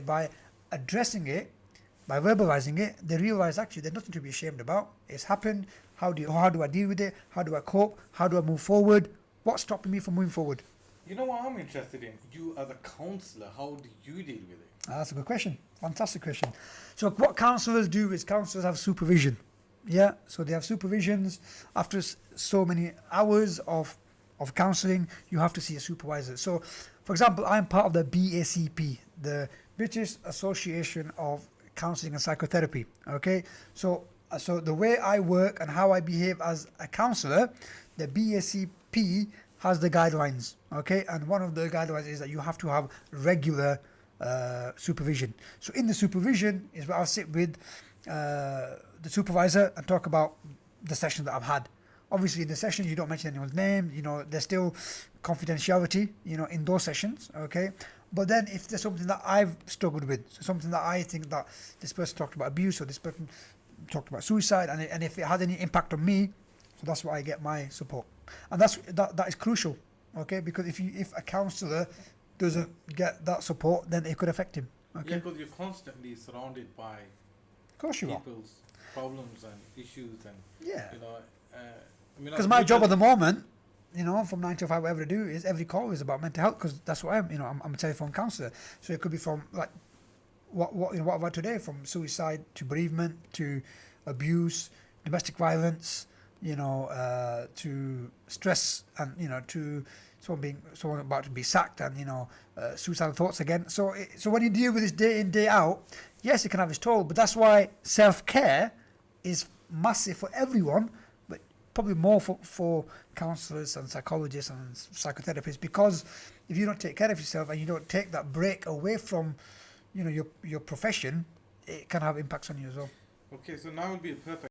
by addressing it, by verbalizing it, they realize actually there's nothing to be ashamed about. It's happened. How do I deal with it? How do I cope? How do I move forward? What's stopping me from moving forward? You know what I'm interested in? You as a counsellor, how do you deal with it? That's a good question. Fantastic question. So what counsellors do is counsellors have supervision. Yeah, so they have supervisions. After so many hours of counselling, you have to see a supervisor. So, for example, I'm part of the BACP, the British Association of Counselling and Psychotherapy. Okay, so the way I work and how I behave as a counsellor, the BACP has the guidelines. Okay, and one of the guidelines is that you have to have regular supervision. So in the supervision is where I'll sit with the supervisor and talk about the session that I've had. Obviously in the session you don't mention anyone's name, there's still confidentiality, in those sessions, okay? But then if there's something that I've struggled with, so something that I think that this person talked about abuse or this person talked about suicide, and if it had any impact on me, so that's where I get my support. And that is crucial, okay? Because if a counsellor doesn't get that support, then it could affect him, okay? Yeah, because you're constantly surrounded by people's problems and issues and, because my job at the moment, from 9 to 5, whatever I do, is every call is about mental health, because that's what I am. I'm a telephone counsellor. So it could be from like what about today, from suicide to bereavement to abuse, domestic violence, to stress, and to someone about to be sacked, and suicidal thoughts again. So when you deal with this day in, day out, yes, it can have its toll, but that's why self-care is massive for everyone, but probably more for counsellors and psychologists and psychotherapists, because if you don't take care of yourself and you don't take that break away from your profession, it can have impacts on you as well. Okay, so now will be a perfect